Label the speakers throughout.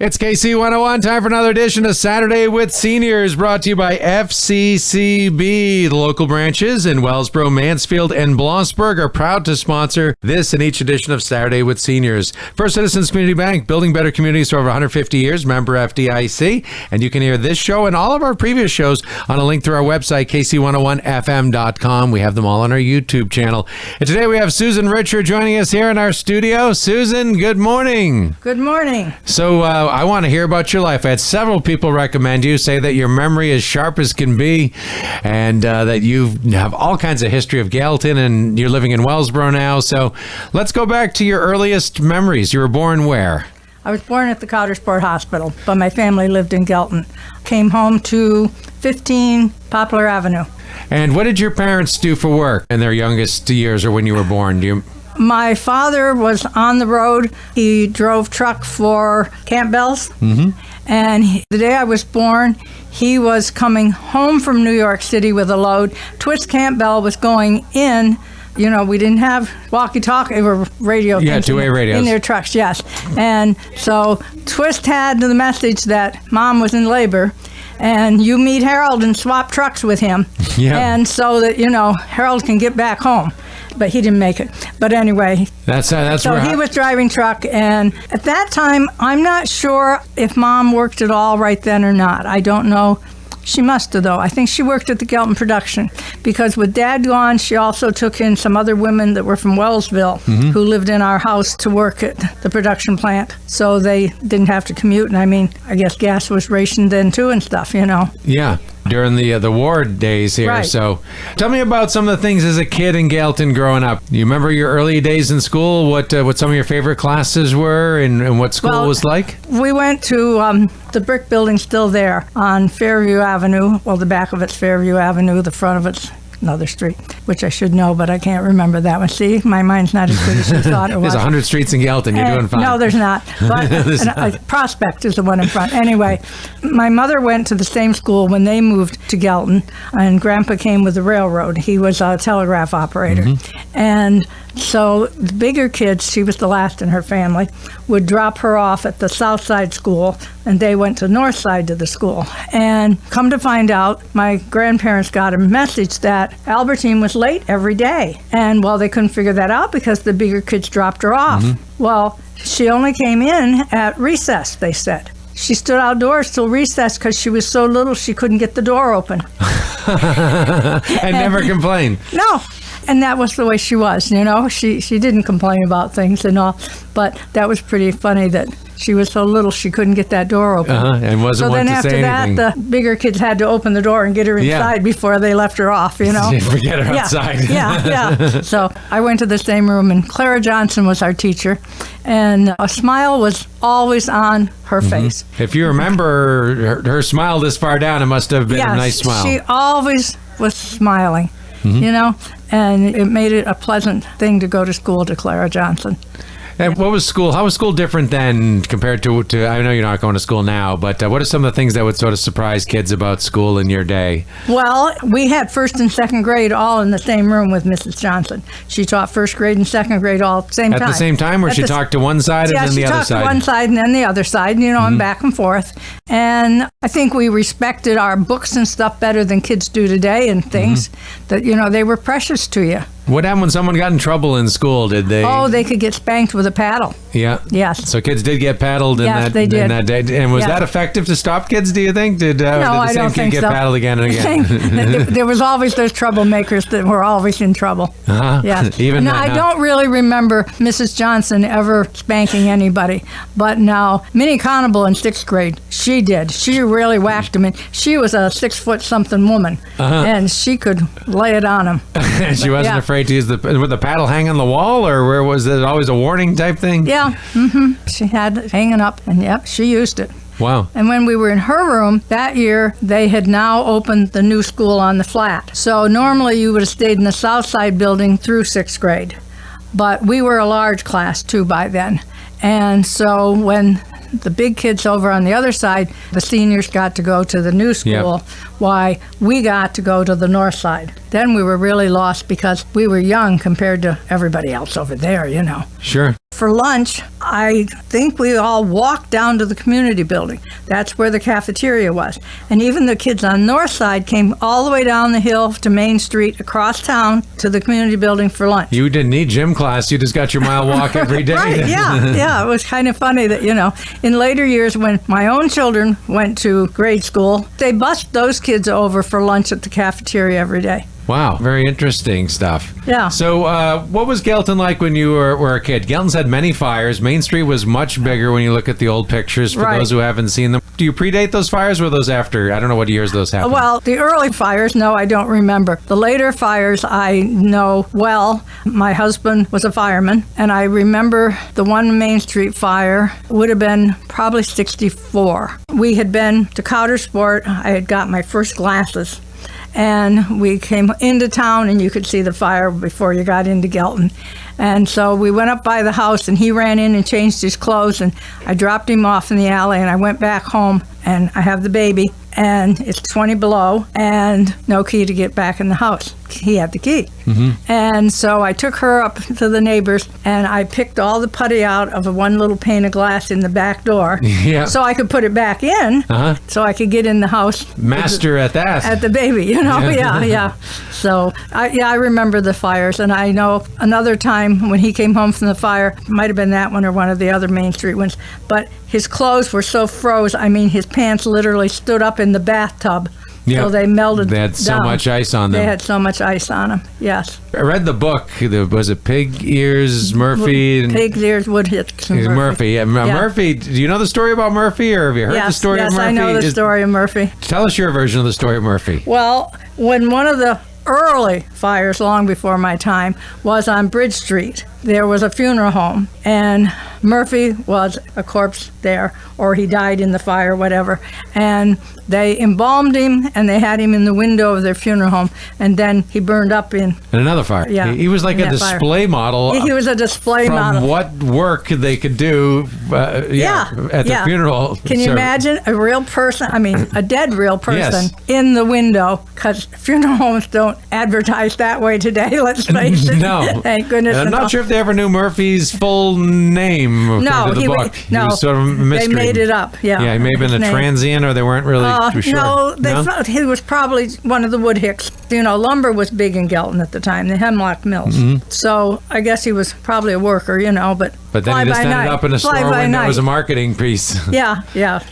Speaker 1: It's KC 101, time for another edition of Saturday with Seniors, brought to you by FCCB. The local branches in Wellsboro, Mansfield, and Blossburg are proud to sponsor this and each edition of Saturday with Seniors. First Citizens Community Bank, building better communities for over 150 years, member FDIC. And you can hear this show and all of our previous shows on a link through our website, kc101fm.com. We have them all on our YouTube channel. And today we have Susan Richar joining us here in our studio. Susan, good morning.
Speaker 2: Good morning.
Speaker 1: So, I want to hear about your life. I had several people recommend you, say that your memory is sharp as can be, and that you have all kinds of history of Galeton, and you're living in Wellsboro now. So let's go back to your earliest memories. You were born where?
Speaker 2: I was born at the Coudersport Hospital, but my family lived in Galeton. Came home to 15 Poplar Avenue.
Speaker 1: And what did your parents do for work in their youngest years or when you were born?
Speaker 2: My father was on the road. He drove truck for Campbell's. And the day I was born, he was coming home from New York City with a load. Twist Campbell was going in. You know, we didn't have walkie-talkie or radio things.
Speaker 1: Yeah, two-way radios.
Speaker 2: In their trucks, yes. And so Twist had the message that Mom was in labor, and you meet Harold and swap trucks with him.
Speaker 1: Yeah.
Speaker 2: And so that, Harold can get back home. But he didn't make it. But anyway, so he was driving truck, and at that time, I'm not sure if Mom worked at all right then or not. I don't know. She must have, though. I think she worked at the Galeton production, because with Dad gone, she also took in some other women that were from Wellsville who lived in our house to work at the production plant, so they didn't have to commute. And I guess gas was rationed then too and stuff,
Speaker 1: Yeah, during the war days here.
Speaker 2: Right.
Speaker 1: So tell me about some of the things as a kid in Galeton growing up. You remember your early days in school, what some of your favorite classes were and what school was like?
Speaker 2: We went to the brick building still there on Fairview Avenue. Well, the back of it's Fairview Avenue, the front of it's another street, which I should know, but I can't remember that one. See, my mind's not as good as you thought it was.
Speaker 1: There's 100 streets in Galeton. You're doing fine.
Speaker 2: No, there's not. But Prospect is the one in front. Anyway, my mother went to the same school when they moved to Galeton, and Grandpa came with the railroad. He was a telegraph operator. And so the bigger kids, she was the last in her family, would drop her off at the South Side school, and they went to North Side to the school. And come to find out, my grandparents got a message that Albertine was late every day. And, well, they couldn't figure that out because the bigger kids dropped her off. Well, she only came in at recess, they said. She stood outdoors till recess because she was so little she couldn't get the door open.
Speaker 1: and never complained.
Speaker 2: No. And that was the way she was, She didn't complain about things and all, but that was pretty funny that she was so little she couldn't get that door open.
Speaker 1: And wasn't one to say anything.
Speaker 2: So then after that, the bigger kids had to open the door and get her inside before they left her off,
Speaker 1: Forget her outside.
Speaker 2: Yeah. So I went to the same room, and Clara Johnson was our teacher, and a smile was always on her face.
Speaker 1: If you remember her smile this far down, it must have been a nice smile.
Speaker 2: She always was smiling. And it made it a pleasant thing to go to school to Clara Johnson.
Speaker 1: And how was school different then compared to I know you're not going to school now, but what are some of the things that would sort of surprise kids about school in your day?
Speaker 2: Well, we had first and second grade all in the same room with Mrs. Johnson. She taught first grade and second grade all at the same time.
Speaker 1: At the same time, or she talked to one side and then the other side? Yeah, she talked to one side and then the other side, and back and forth. And I think we respected our books and stuff better than kids do today, and things that, they were precious to you. What happened when someone got in trouble in school? Did they?
Speaker 2: Oh, they could get spanked with a paddle.
Speaker 1: Yeah.
Speaker 2: Yes.
Speaker 1: So kids did get paddled in that
Speaker 2: they did.
Speaker 1: In that day. And was that effective to stop kids, do you think? Did the same kid get paddled again and again?
Speaker 2: There was always those troublemakers that were always in trouble. Yes.
Speaker 1: Even
Speaker 2: I don't really remember Mrs. Johnson ever spanking anybody. But now, Minnie Conable in 6th grade, she did. She really whacked him. And she was a 6-foot-something woman. And she could lay it on him.
Speaker 1: And she wasn't afraid to use with the paddle hang on the wall, or where was it always a warning type thing?
Speaker 2: Yeah. She had it hanging up, and she used it.
Speaker 1: Wow.
Speaker 2: And when we were in her room, that year, they had now opened the new school on the flat. So normally you would have stayed in the South Side building through 6th grade. But we were a large class, too, by then. And so when the big kids over on the other side, the seniors got to go to the new school, why we got to go to the north side. Then we were really lost because we were young compared to everybody else over there,
Speaker 1: Sure.
Speaker 2: For lunch, I think we all walked down to the community building. That's where the cafeteria was. And even the kids on the north side came all the way down the hill to Main Street, across town to the community building for lunch.
Speaker 1: You didn't need gym class. You just got your mile walk every day.
Speaker 2: Right, yeah. It was kind of funny that, in later years when my own children went to grade school, they bused those kids over for lunch at the cafeteria every day.
Speaker 1: Wow, very interesting stuff.
Speaker 2: Yeah.
Speaker 1: So what was Galeton like when you were a kid? Galeton's had many fires. Main Street was much bigger when you look at the old pictures, for those who haven't seen them. Do you predate those fires, or were those after? I don't know what years those happened.
Speaker 2: Well, the early fires, no, I don't remember. The later fires, I know well. My husband was a fireman, and I remember the one Main Street fire would have been probably 64. We had been to Cotter Sport. I had got my first glasses. And we came into town, and you could see the fire before you got into Galeton. And so we went up by the house, and he ran in and changed his clothes, and I dropped him off in the alley, and I went back home, and I have the baby, and it's 20 below, and no key to get back in the house. He had the key. Mm-hmm. And so I took her up to the neighbors, and I picked all the putty out of one little pane of glass in the back door, so I could put it back in, so I could get in the house.
Speaker 1: Master at that.
Speaker 2: At the baby, yeah. So, I remember the fires, and I know another time when he came home from the fire, might have been that one or one of the other Main Street ones, but his clothes were so froze, his pants literally stood up in the bathtub. So they melted.
Speaker 1: They had so much ice on them.
Speaker 2: They had so much ice on them, yes.
Speaker 1: I read the book. Was it Pig Ears Murphy?
Speaker 2: Pig Ears Woodhicks
Speaker 1: Murphy. Yeah. Murphy, do you know the story about Murphy, or have you heard the story of Murphy?
Speaker 2: Yes, I know the story of Murphy.
Speaker 1: Tell us your version of the story of Murphy.
Speaker 2: Well, when one of the early fires, long before my time, was on Bridge Street, there was a funeral home, and Murphy was a corpse there, or he died in the fire, whatever. And they embalmed him, and they had him in the window of their funeral home, and then he burned up in
Speaker 1: another fire. Yeah, he was like a display model.
Speaker 2: He was a display model.
Speaker 1: From what work they could do at the funeral.
Speaker 2: Can you imagine a real person, a dead real person in the window? Because funeral homes don't advertise that way today, let's face it.
Speaker 1: No.
Speaker 2: Thank goodness.
Speaker 1: I'm not sure if they ever knew Murphy's full name.
Speaker 2: No,
Speaker 1: he was sort of a mystery.
Speaker 2: They made it up. Yeah,
Speaker 1: he may have been a transient, or they weren't really too sure.
Speaker 2: No, they thought he was probably one of the Woodhicks. Lumber was big in Galeton at the time, the hemlock mills. Mm-hmm. So I guess he was probably a worker, but
Speaker 1: then he just ended up in a store window as a marketing piece.
Speaker 2: Yeah.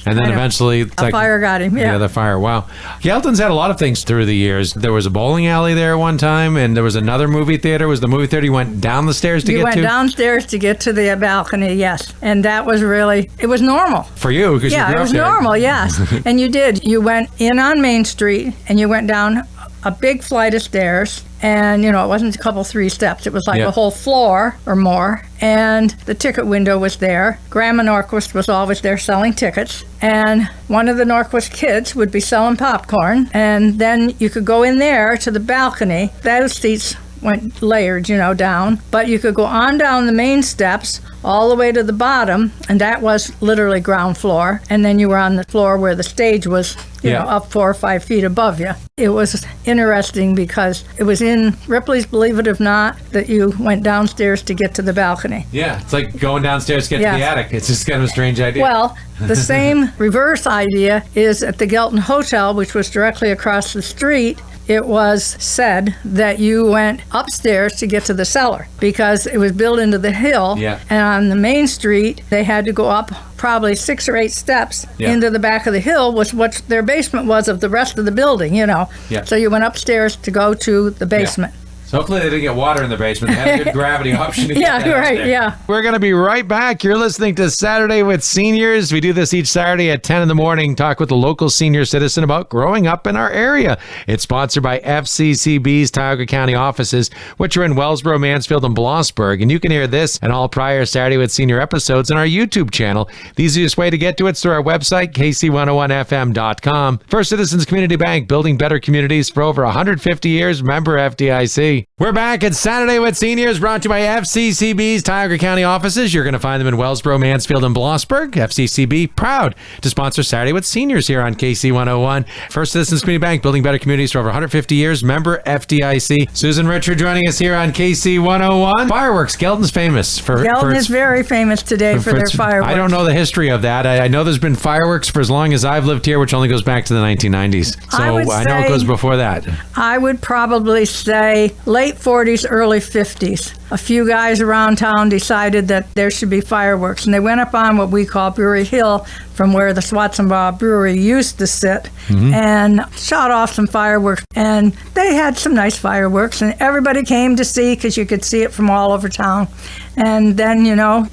Speaker 1: And then eventually
Speaker 2: a fire got him. Yeah,
Speaker 1: the fire. Wow. Galeton's had a lot of things through the years. There was a bowling alley there one time, and there was another movie theater. Was the movie theater you went down the stairs to get to? You went
Speaker 2: downstairs to get to the balcony, yes. And that was it was normal.
Speaker 1: For you, because you grew up there. Yeah, it was
Speaker 2: normal, yes. And you did. You went in on Main Street, and you went down a big flight of stairs, and it wasn't a couple 3 steps, it was like a whole floor or more, and the ticket window was there. Grandma Norquist was always there selling tickets, and one of the Norquist kids would be selling popcorn, and then you could go in there to the balcony. Those seats went layered, down, but you could go on down the main steps all the way to the bottom, and that was literally ground floor, and then you were on the floor where the stage was up 4 or 5 feet above you. It was interesting because it was in Ripley's Believe It or Not that you went downstairs to get to the balcony.
Speaker 1: Yeah, it's like going downstairs to get to the attic. It's just kind of a strange idea.
Speaker 2: Well, the same reverse idea is at the Galeton Hotel, which was directly across the street. It was said that you went upstairs to get to the cellar because it was built into the hill. Yeah. And on the main street, they had to go up probably 6 or 8 steps into the back of the hill, was what their basement was of the rest of the building, Yeah. So you went upstairs to go to the basement.
Speaker 1: So hopefully they didn't get water in the basement. They had a good gravity option to get that
Speaker 2: right, yeah.
Speaker 1: We're going to be right back. You're listening to Saturday with Seniors. We do this each Saturday at 10 in the morning. Talk with a local senior citizen about growing up in our area. It's sponsored by FCCB's Tioga County offices, which are in Wellsboro, Mansfield, and Blossburg. And you can hear this and all prior Saturday with Senior episodes on our YouTube channel. The easiest way to get to it is through our website, kc101fm.com. First Citizens Community Bank, building better communities for over 150 years. Member FDIC. County. We're back at Saturday with Seniors, brought to you by FCCB's Tioga County offices. You're going to find them in Wellsboro, Mansfield, and Blossburg. FCCB, proud to sponsor Saturday with Seniors here on KC 101. First Citizens Community Bank, building better communities for over 150 years. Member FDIC. Susan Richard joining us here on KC 101. Fireworks. Galeton's famous for
Speaker 2: Galeton is very famous today for their fireworks.
Speaker 1: I don't know the history of that. I know there's been fireworks for as long as I've lived here, which only goes back to the 1990s. So I know it goes before that.
Speaker 2: I would probably say late 40s, early 50s. A few guys around town decided that there should be fireworks, and they went up on what we call Brewery Hill, from where the Swatzenbaugh Brewery used to sit, and shot off some fireworks. And they had some nice fireworks, and everybody came to see because you could see it from all over town. And then,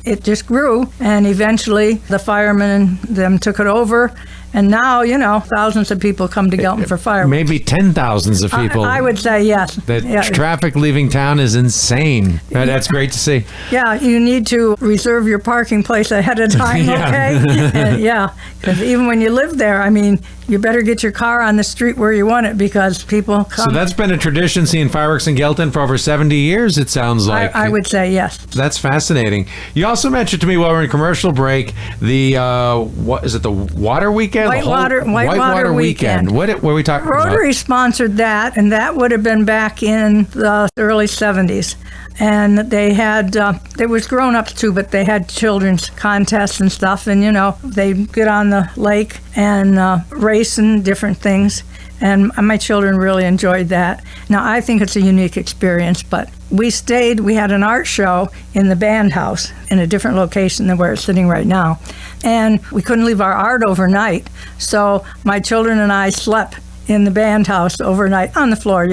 Speaker 2: it just grew, and eventually the firemen and them took it over. And now, thousands of people come to Galeton for fireworks.
Speaker 1: Maybe 10,000s of people.
Speaker 2: I would say yes.
Speaker 1: The traffic leaving town is insane. That's great to see.
Speaker 2: Yeah, you need to reserve your parking place ahead of time, okay? Because even when you live there, you better get your car on the street where you want it because people come.
Speaker 1: So that's been a tradition, seeing fireworks in Galeton for over 70 years, it sounds like.
Speaker 2: I would say yes.
Speaker 1: That's fascinating. You also mentioned to me while we're in commercial break, the, what is it, the Water Weekend?
Speaker 2: Whitewater Weekend.
Speaker 1: What were we talking about?
Speaker 2: Rotary sponsored that, and that would have been back in the early 70s. And they had, there was grown-ups too, but they had children's contests and stuff. And, they'd get on the lake and race and different things. And my children really enjoyed that. Now, I think it's a unique experience, but we had an art show in the band house in a different location than where it's sitting right now. And we couldn't leave our art overnight. So my children and I slept in the band house overnight on the floor,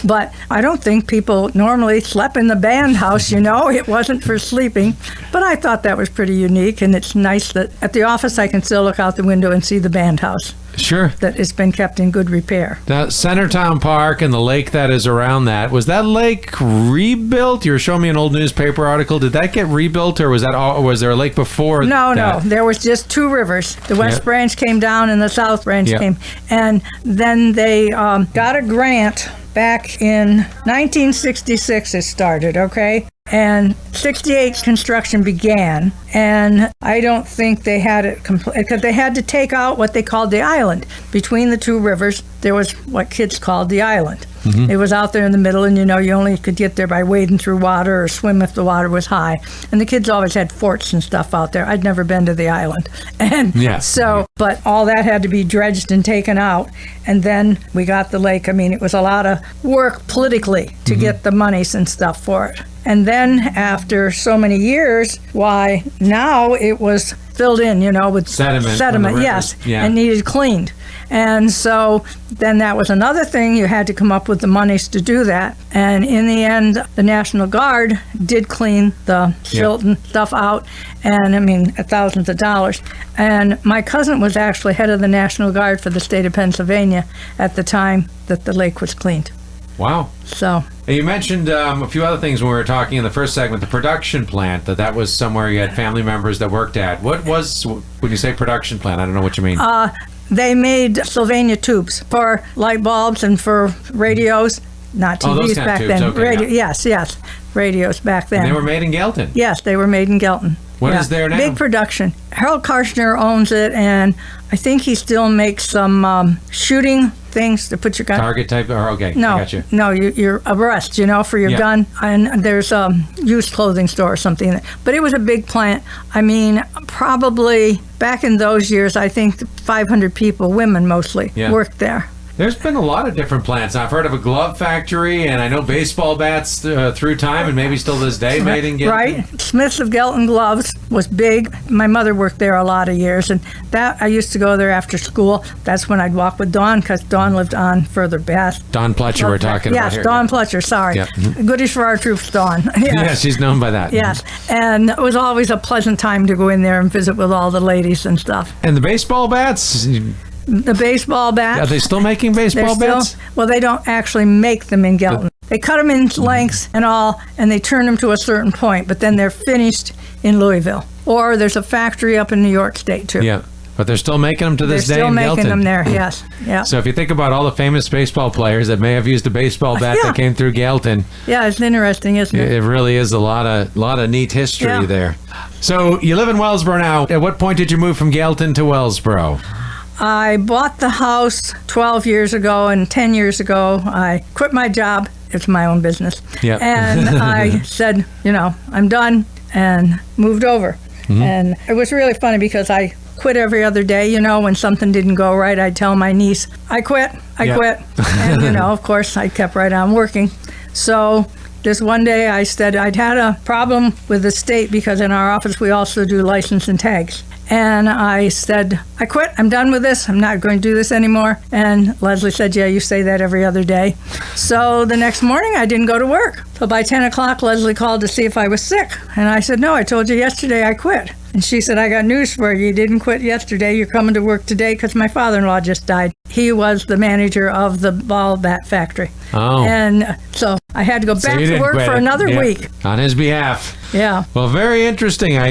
Speaker 2: But I don't think people normally slept in the band house, It wasn't for sleeping. But I thought that was pretty unique, and it's nice that at the office I can still look out the window and see the band house.
Speaker 1: Sure.
Speaker 2: That it's been kept in good repair.
Speaker 1: Now, Centertown Park and the lake that is around that, was that lake rebuilt? You were showing me an old newspaper article. Did that get rebuilt, or was there a lake before that?
Speaker 2: No. There was just two rivers. The West Branch came down and the South Branch came. And then they got a grant back in 1966 it started, okay? And 68 construction began, and I don't think they had it complete because they had to take out what they called the island. Between the two rivers, there was what kids called the island. It was out there in the middle, and you only could get there by wading through water or swim if the water was high. And the kids always had forts and stuff out there. I'd never been to the island. And but all that had to be dredged and taken out. And then we got the lake. It was a lot of work politically to get the monies and stuff for it. And then after so many years, now it was filled in, with sediment, yes, and needed cleaned. And so then that was another thing. You had to come up with the monies to do that. And in the end, the National Guard did clean the silt and stuff out, and at thousands of dollars. And my cousin was actually head of the National Guard for the state of Pennsylvania at the time that the lake was cleaned.
Speaker 1: Wow.
Speaker 2: So
Speaker 1: you mentioned a few other things when we were talking in the first segment, the production plant, that was somewhere you had family members that worked at. What was, when you say production plant, I don't know what you mean.
Speaker 2: They made Sylvania tubes for light bulbs and for radios, not TVs back then.
Speaker 1: Okay,
Speaker 2: yes, radios back then.
Speaker 1: And they were made in Galeton?
Speaker 2: Yes, they were made in Galeton.
Speaker 1: What is there now?
Speaker 2: Big production. Harold Karshner owns it, and I think he still makes some shooting things to put your gun.
Speaker 1: Target type? Okay,
Speaker 2: no,
Speaker 1: I got you.
Speaker 2: No, you're abreast, for your gun. And there's a used clothing store or something. But it was a big plant. Probably back in those years, I think 500 people, women mostly, worked there.
Speaker 1: There's been a lot of different plants. I've heard of a glove factory, and I know baseball bats through time, and maybe still this day, made in Galeton.
Speaker 2: Right. Smith's of Galeton Gloves was big. My mother worked there a lot of years, and that I used to go there after school. That's when I'd walk with Dawn, because Dawn lived on further back.
Speaker 1: Dawn Pletcher we're talking about here.
Speaker 2: Yes, Dawn Pletcher, sorry. Goodies for our troops, Dawn.
Speaker 1: Yeah, she's known by that.
Speaker 2: Yes, and it was always a pleasant time to go in there and visit with all the ladies and stuff.
Speaker 1: And the baseball bats?
Speaker 2: The baseball bats.
Speaker 1: Are they still making baseball bats?
Speaker 2: Well, they don't actually make them in Galeton. They cut them in lengths and all, and they turn them to a certain point, but then they're finished in Louisville. Or there's a factory up in New York State, too.
Speaker 1: Yeah. But they're still making them to this day
Speaker 2: They're still
Speaker 1: in
Speaker 2: making
Speaker 1: Galeton.
Speaker 2: them there, yes. Yeah.
Speaker 1: So if you think about all the famous baseball players that may have used a baseball bat
Speaker 2: Yeah.
Speaker 1: that came through Galeton,
Speaker 2: Yeah, it's interesting, isn't it?
Speaker 1: it really is a lot of neat history
Speaker 2: Yeah.
Speaker 1: there. So you live in Wellsboro now. At what point did you move from Galeton to Wellsboro?
Speaker 2: I bought the house 12 years ago, and 10 years ago, I quit my job. It's my own business.
Speaker 1: Yep.
Speaker 2: And I said, I'm done, and moved over. And it was really funny because I quit every other day. When something didn't go right, I'd tell my niece, I quit. And, of course, I kept right on working. So this one day I said I'd had a problem with the state because in our office we also do license and tags. And I said, I quit. I'm done with this. I'm not going to do this anymore. And Leslie said, yeah, you say that every other day. So the next morning, I didn't go to work. So by 10 o'clock, Leslie called to see if I was sick. And I said, no, I told you yesterday I quit. And she said, I got news for you. You didn't quit yesterday. You're coming to work today because my father-in-law just died. He was the manager of the ball bat factory.
Speaker 1: Oh.
Speaker 2: And so I had to go back to work for another week.
Speaker 1: On his behalf.
Speaker 2: Yeah.
Speaker 1: Well, very interesting. I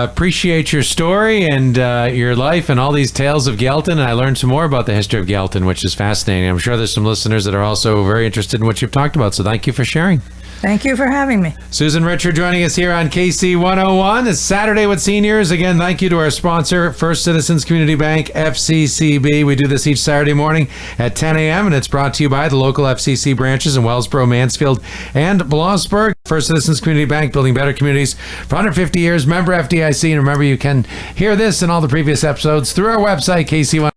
Speaker 1: appreciate your story and your life and all these tales of Galeton. And I learned some more about the history of Galeton, which is fascinating. I'm sure there's some listeners that are also very interested in what you've talked about. So thank you for sharing.
Speaker 2: Thank you for having me.
Speaker 1: Susan Richar joining us here on KC 101. It's Saturday with Seniors. Again, thank you to our sponsor, First Citizens Community Bank, FCCB. We do this each Saturday morning at 10 a.m., and it's brought to you by the local FCC branches in Wellsboro, Mansfield, and Blossburg. First Citizens Community Bank, building better communities for 150 years. Member FDIC. And remember, you can hear this and all the previous episodes through our website, KC1.